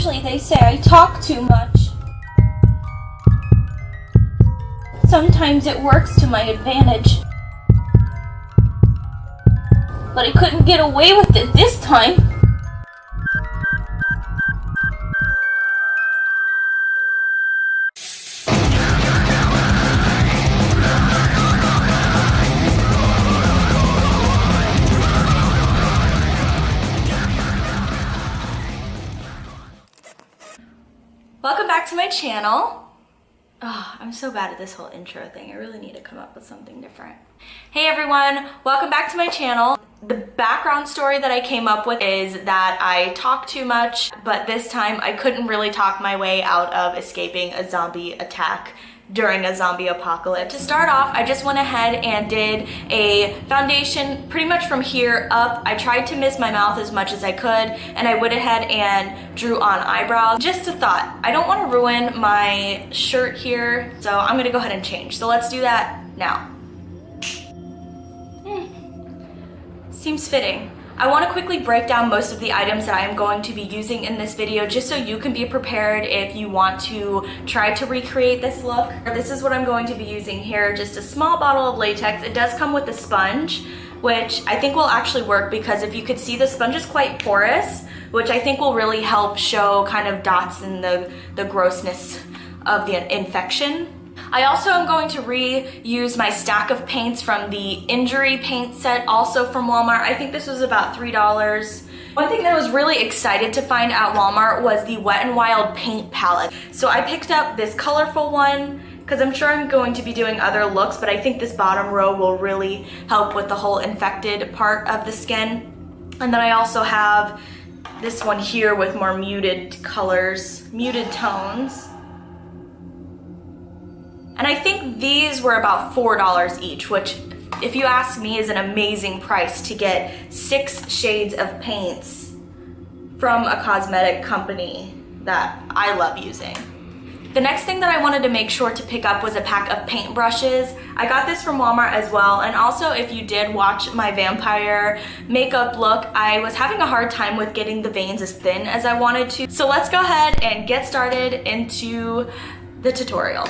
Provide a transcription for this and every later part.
Usually they say I talk too much. Sometimes it works to my advantage. But I couldn't get away with it this time. Welcome back to my channel. Oh, I'm so bad at this whole intro thing. I really need to come up with something different. Hey everyone, welcome back to my channel. The background story that I came up with is that I talk too much, but this time I couldn't really talk my way out of escaping a zombie attack during a zombie apocalypse. To start off, I just went ahead and did a foundation pretty much from here up. I tried to miss my mouth as much as I could, and I went ahead and drew on eyebrows. Just a thought, I don't want to ruin my shirt here, so I'm gonna go ahead and change. So let's do that now. Seems fitting. I want to quickly break down most of the items that I am going to be using in this video just so you can be prepared if you want to try to recreate this look. This is what I'm going to be using here, just a small bottle of latex. It does come with a sponge, which I think will actually work because if you could see, the sponge is quite porous, which I think will really help show kind of dots in the grossness of the infection. I also am going to reuse my stack of paints from the Injury paint set, also from Walmart. I think this was about $3. One thing that I was really excited to find at Walmart was the Wet n Wild paint palette. So I picked up this colorful one because I'm sure I'm going to be doing other looks, but I think this bottom row will really help with the whole infected part of the skin. And then I also have this one here with more muted colors, muted tones. And I think these were about $4 each, which, if you ask me, is an amazing price to get 6 shades of paints from a cosmetic company that I love using. The next thing that I wanted to make sure to pick up was a pack of paintbrushes. I got this from Walmart as well, and also if you did watch my vampire makeup look, I was having a hard time with getting the veins as thin as I wanted to. So let's go ahead and get started into the tutorial.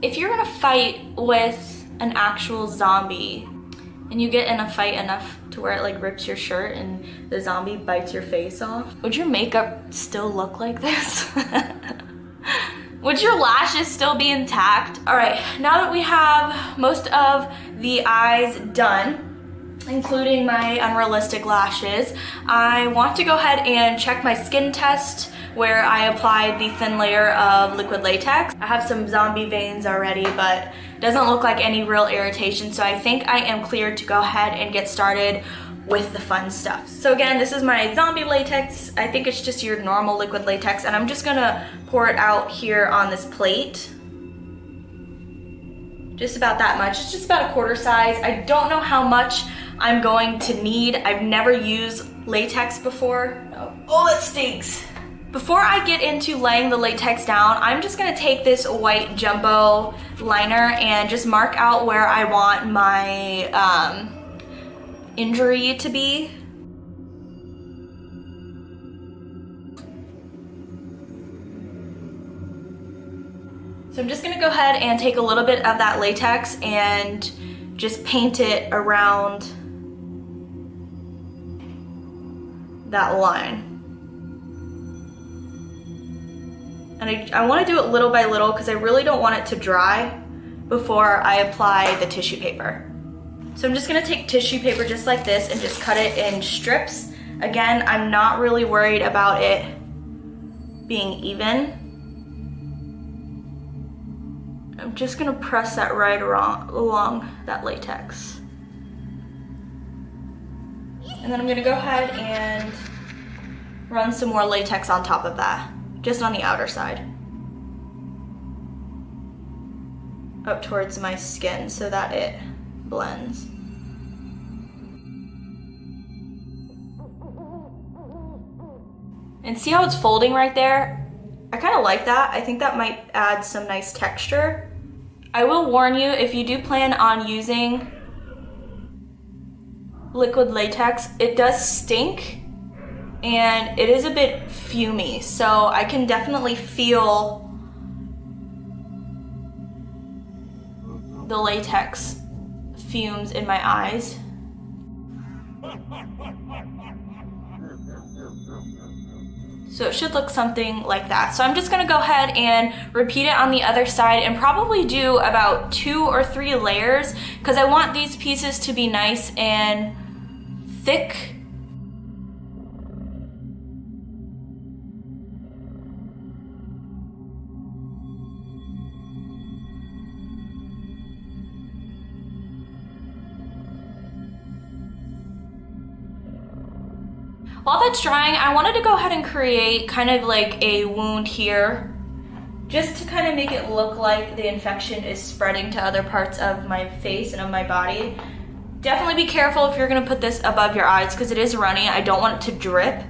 If you're in a fight with an actual zombie and you get in a fight enough to where it like rips your shirt and the zombie bites your face off, would your makeup still look like this? Would your lashes still be intact? All right, now that we have most of the eyes done, including my unrealistic lashes, I want to go ahead and check my skin test where I applied the thin layer of liquid latex. I have some zombie veins already, but it doesn't look like any real irritation, so I think I am cleared to go ahead and get started with the fun stuff. So again, this is my zombie latex. I think it's just your normal liquid latex, and I'm just gonna pour it out here on this plate. Just about that much. It's just about a quarter size. I don't know how much I'm going to need. I've never used latex before. Oh, that stinks. Before I get into laying the latex down, I'm just gonna take this white jumbo liner and just mark out where I want my injury to be. So I'm just gonna go ahead and take a little bit of that latex and just paint it around that line. And I want to do it little by little because I really don't want it to dry before I apply the tissue paper. So I'm just going to take tissue paper just like this and just cut it in strips. Again, I'm not really worried about it being even. I'm just going to press that right along that latex. And then I'm going to go ahead and run some more latex on top of that. Just on the outer side, up towards my skin so that it blends. And see how it's folding right there? I kind of like that. I think that might add some nice texture. I will warn you, if you do plan on using liquid latex, it does stink. and it is a bit fumey, so I can definitely feel the latex fumes in my eyes. So it should look something like that. So I'm just gonna go ahead and repeat it on the other side and probably do about 2 or 3 layers because I want these pieces to be nice and thick. While that's drying, I wanted to go ahead and create kind of like a wound here, just to kind of make it look like the infection is spreading to other parts of my face and of my body. Definitely be careful if you're gonna put this above your eyes because it is runny. I don't want it to drip.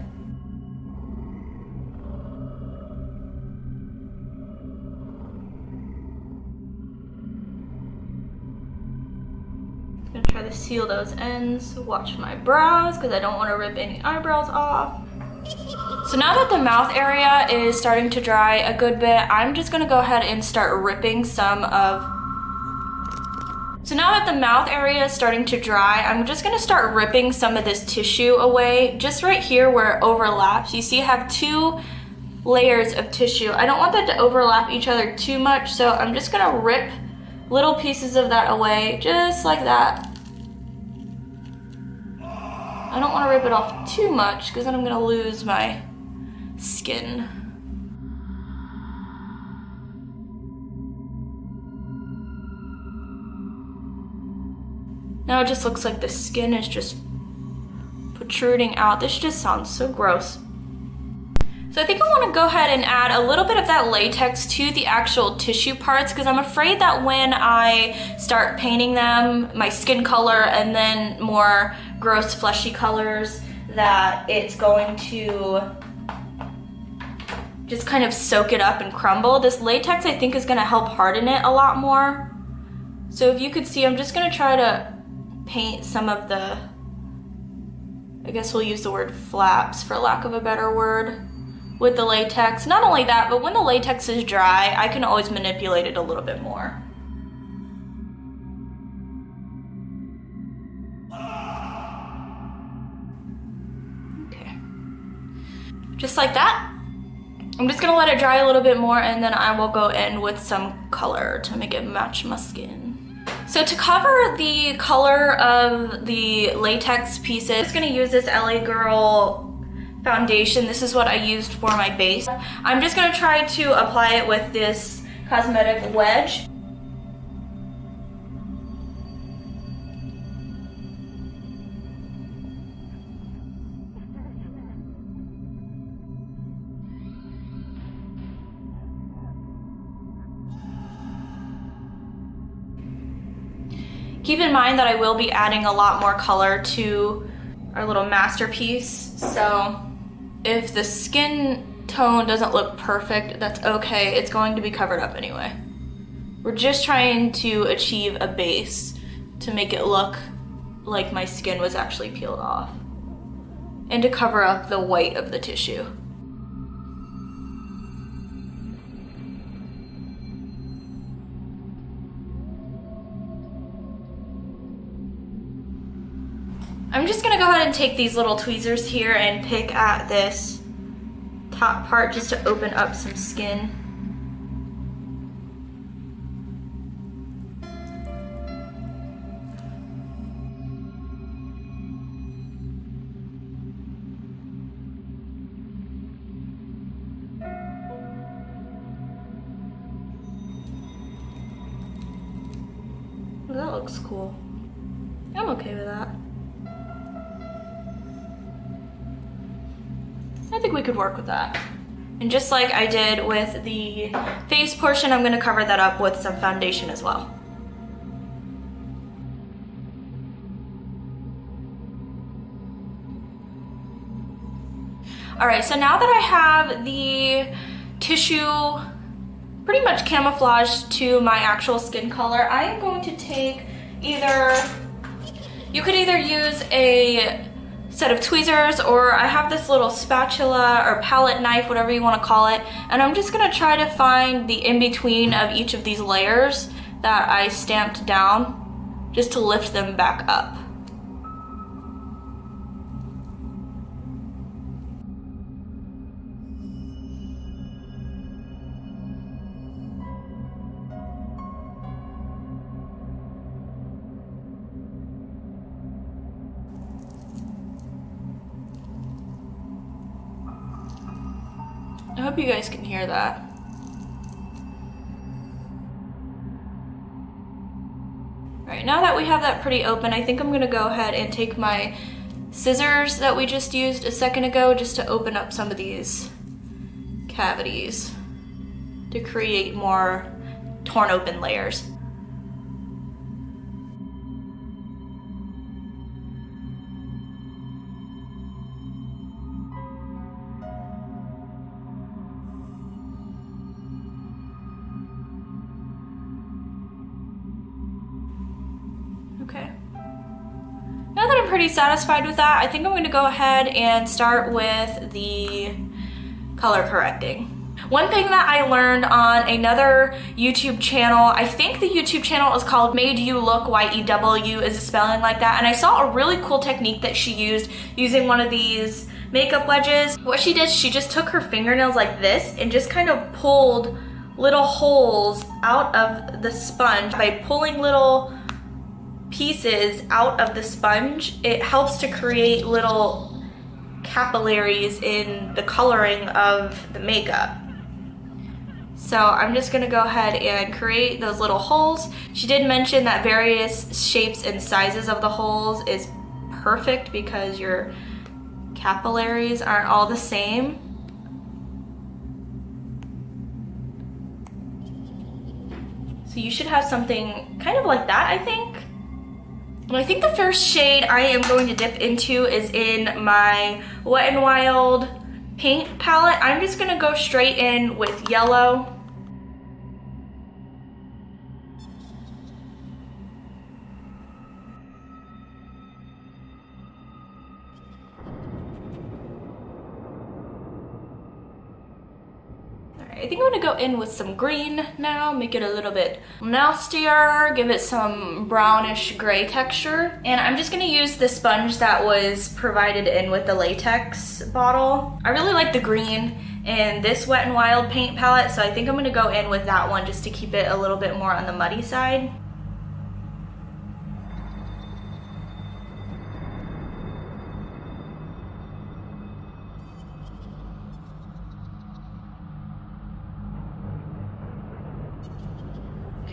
I'm gonna try to seal those ends, watch my brows because I don't want to rip any eyebrows off. So now that the mouth area is starting to dry a good bit, I'm just gonna go ahead and start ripping some of... So now that the mouth area is starting to dry, I'm just gonna start ripping some of this tissue away, just right here where it overlaps. You see I have 2 layers of tissue. I don't want that to overlap each other too much, so I'm just gonna rip little pieces of that away, just like that. I don't want to rip it off too much because then I'm going to lose my skin. Now it just looks like the skin is just protruding out. This just sounds so gross. So I think I want to go ahead and add a little bit of that latex to the actual tissue parts because I'm afraid that when I start painting them, my skin color and then more gross fleshy colors, that it's going to just kind of soak it up and crumble. This latex I think is going to help harden it a lot more. So if you could see, I'm just going to try to paint some of the, I guess we'll use the word flaps for lack of a better word, with the latex. Not only that, but when the latex is dry, I can always manipulate it a little bit more. Okay. Just like that. I'm just gonna let it dry a little bit more and then I will go in with some color to make it match my skin. So to cover the color of the latex pieces, I'm just gonna use this LA Girl foundation. This is what I used for my base. I'm just gonna try to apply it with this cosmetic wedge. Keep in mind that I will be adding a lot more color to our little masterpiece, so if the skin tone doesn't look perfect, that's okay. It's going to be covered up anyway. We're just trying to achieve a base to make it look like my skin was actually peeled off and to cover up the white of the tissue. I'm just gonna go ahead and take these little tweezers here and pick at this top part just to open up some skin. Well, that looks cool. I'm okay with that. I think we could work with that. And just like I did with the face portion, I'm gonna cover that up with some foundation as well. All right, so now that I have the tissue pretty much camouflaged to my actual skin color, I am going to take you could either use a set of tweezers, or I have this little spatula or palette knife, whatever you want to call it, and I'm just gonna try to find the in-between of each of these layers that I stamped down, just to lift them back up. I hope you guys can hear that. Alright, now that we have that pretty open, I think I'm gonna go ahead and take my scissors that we just used a second ago just to open up some of these cavities to create more torn open layers. Okay. Now that I'm pretty satisfied with that, I think I'm gonna go ahead and start with the color correcting. One thing that I learned on another YouTube channel, I think the YouTube channel is called Made You Look, Y-E-W is a spelling like that, and I saw a really cool technique that she used using one of these makeup wedges. What she did, she just took her fingernails like this and just kind of pulled little holes out of the sponge. By pulling little pieces out of the sponge, it helps to create little capillaries in the coloring of the makeup. So I'm just gonna go ahead and create those little holes. She did mention that various shapes and sizes of the holes is perfect because your capillaries aren't all the same. So you should have something kind of like that, I think. And I think the first shade I am going to dip into is in my Wet n Wild paint palette. I'm just gonna go straight in with yellow. I think I'm gonna go in with some green now, make it a little bit nastier, give it some brownish gray texture. And I'm just gonna use the sponge that was provided in with the latex bottle. I really like the green in this Wet n Wild paint palette, so I think I'm gonna go in with that one just to keep it a little bit more on the muddy side.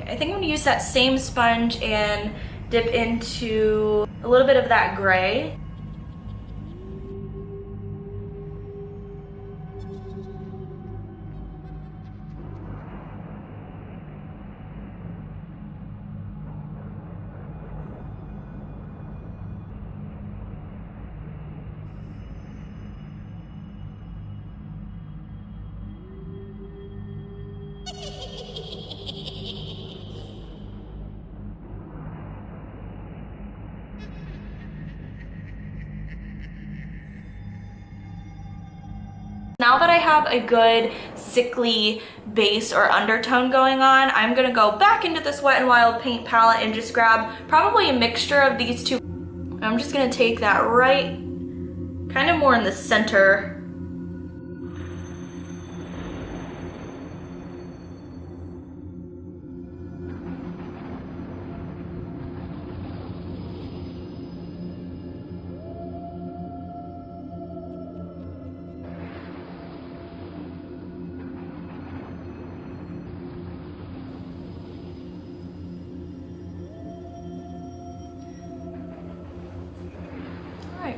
I think I'm gonna use that same sponge and dip into a little bit of that gray. Now that I have a good sickly base or undertone going on, I'm gonna go back into this Wet n Wild paint palette and just grab probably a mixture of these two. I'm just gonna take that right, kind of more in the center.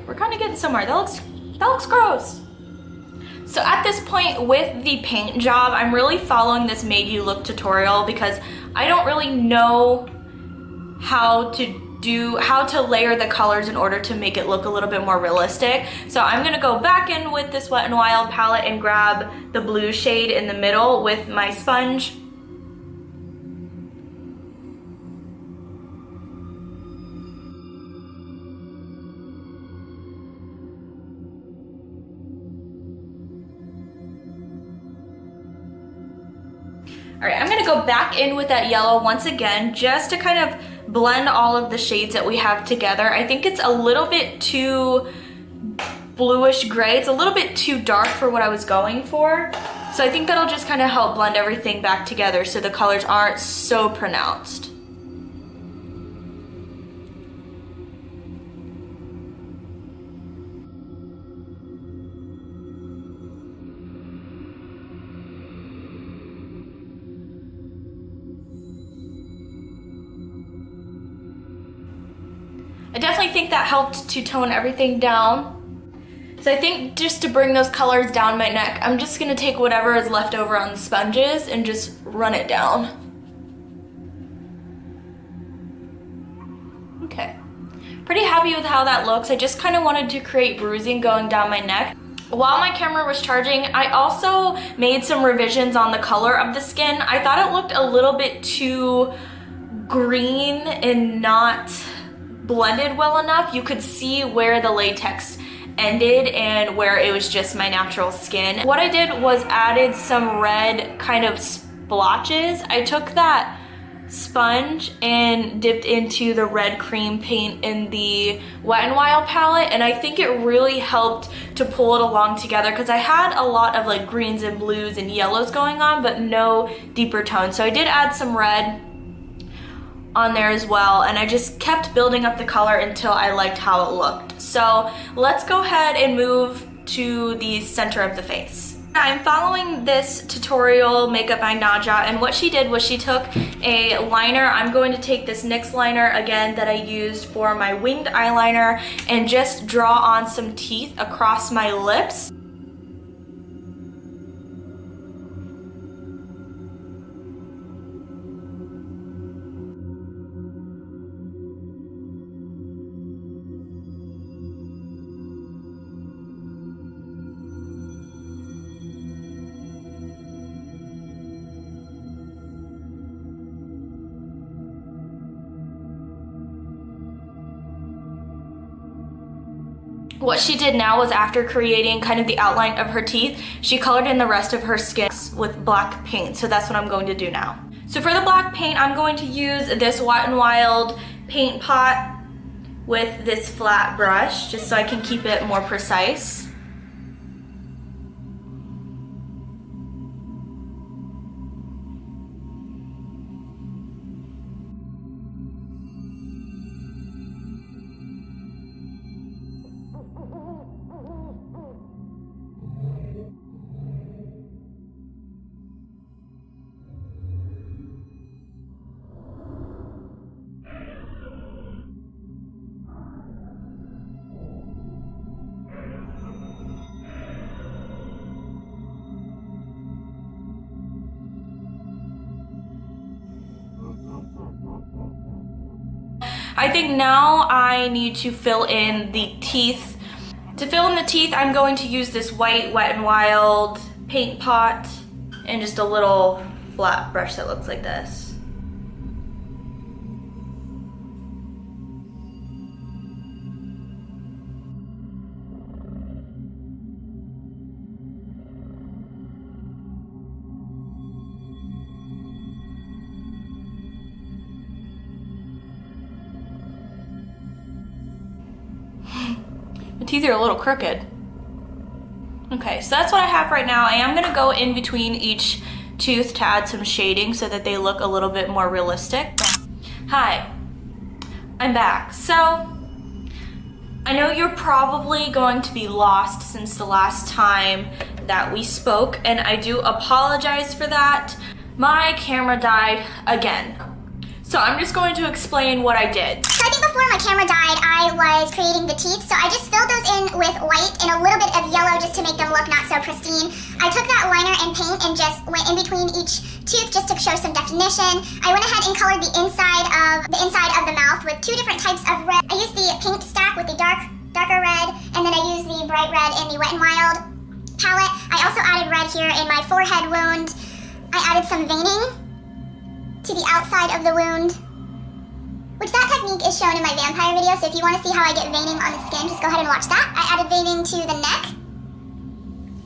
We're kind of getting somewhere. That looks gross. So at this point with the paint job, I'm really following this Made You Look tutorial because I don't really know how to layer the colors in order to make it look a little bit more realistic. So I'm gonna go back in with this Wet n Wild palette and grab the blue shade in the middle with my sponge. go back in with that yellow once again, just to kind of blend all of the shades that we have together. I think it's a little bit too bluish gray. It's a little bit too dark for what I was going for. So I think that'll just kind of help blend everything back together so the colors aren't so pronounced. I definitely think that helped to tone everything down. So I think just to bring those colors down my neck, I'm just gonna take whatever is left over on the sponges and just run it down. Okay, pretty happy with how that looks. I just kind of wanted to create bruising going down my neck. While my camera was charging, I also made some revisions on the color of the skin. I thought it looked a little bit too green and not blended well enough. You could see where the latex ended and where it was just my natural skin. What I did was added some red kind of splotches. I took that sponge and dipped into the red cream paint in the Wet n Wild palette, and I think it really helped to pull it along together because I had a lot of like greens and blues and yellows going on, but no deeper tones. So I did add some red on there as well, and I just kept building up the color until I liked how it looked. So let's go ahead and move to the center of the face. I'm following this tutorial, Makeup by Nadja, and what she did was she took a liner. I'm going to take this NYX liner again that I used for my winged eyeliner and just draw on some teeth across my lips. What she did now was, after creating kind of the outline of her teeth, she colored in the rest of her skin with black paint. So that's what I'm going to do now. So for the black paint, I'm going to use this Wet n Wild paint pot with this flat brush, just so I can keep it more precise. I think now I need to fill in the teeth. To fill in the teeth, I'm going to use this white Wet n Wild paint pot and just a little flat brush that looks like this. My teeth are a little crooked. Okay, so that's what I have right now. I am gonna go in between each tooth to add some shading so that they look a little bit more realistic. Hi, I'm back. So, I know you're probably going to be lost since the last time that we spoke, and I do apologize for that. My camera died again. So I'm just going to explain what I did. So I think before my camera died, I was creating the teeth. So I just filled those in with white and a little bit of yellow just to make them look not so pristine. I took that liner and paint and just went in between each tooth just to show some definition. I went ahead and colored the inside of the mouth with two different types of red. I used the paint stack with the darker red, and then I used the bright red in the Wet n Wild palette. I also added red here in my forehead wound. I added some veining to the outside of the wound, which that technique is shown in my vampire video, so if you want to see how I get veining on the skin, just go ahead and watch that. I added veining to the neck,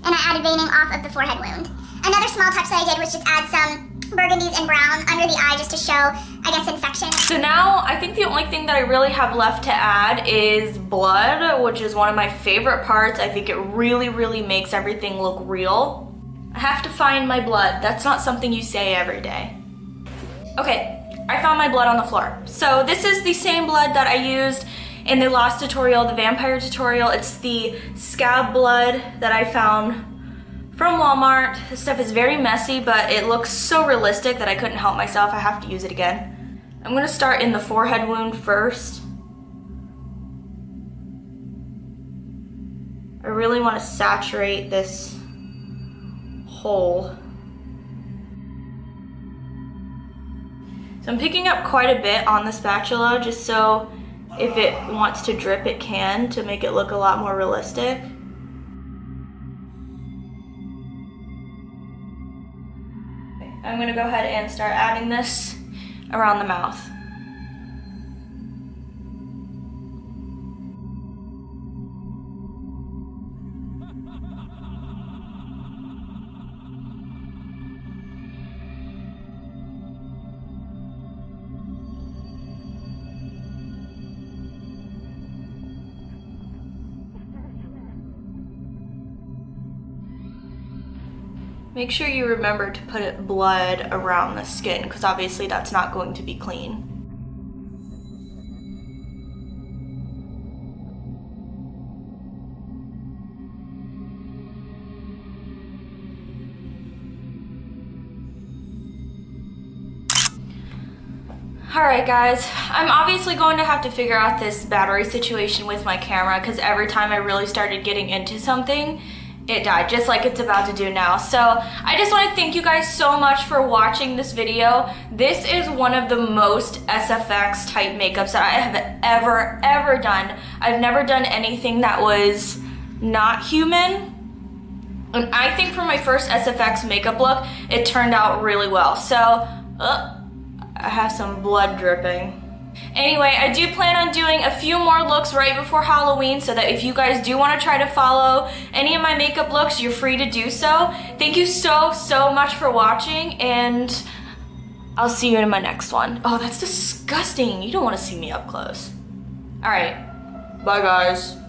and I added veining off of the forehead wound. Another small touch that I did was just add some burgundies and brown under the eye just to show, I guess, infection. So now I think the only thing that I really have left to add is blood, which is one of my favorite parts. I think it really, really makes everything look real. I have to find my blood. That's not something you say every day. Okay, I found my blood on the floor. So this is the same blood that I used in the last tutorial, the vampire tutorial. It's the scab blood that I found from Walmart. This stuff is very messy, but it looks so realistic that I couldn't help myself. I have to use it again. I'm gonna start in the forehead wound first. I really want to saturate this hole. So I'm picking up quite a bit on the spatula just so if it wants to drip, it can, to make it look a lot more realistic. Okay, I'm gonna go ahead and start adding this around the mouth. Make sure you remember to put blood around the skin because obviously that's not going to be clean. Alright guys, I'm obviously going to have to figure out this battery situation with my camera because every time I really started getting into something, it died, just like it's about to do now. So I just want to thank you guys so much for watching this video. This is one of the most SFX type makeups that I have ever done. I've never done anything that was not human. And I think for my first SFX makeup look, it turned out really well. So, I have some blood dripping. Anyway, I do plan on doing a few more looks right before Halloween so that if you guys do want to try to follow any of my makeup looks, you're free to do so. Thank you so much for watching, and I'll see you in my next one. Oh, that's disgusting. You don't want to see me up close. All right, bye guys.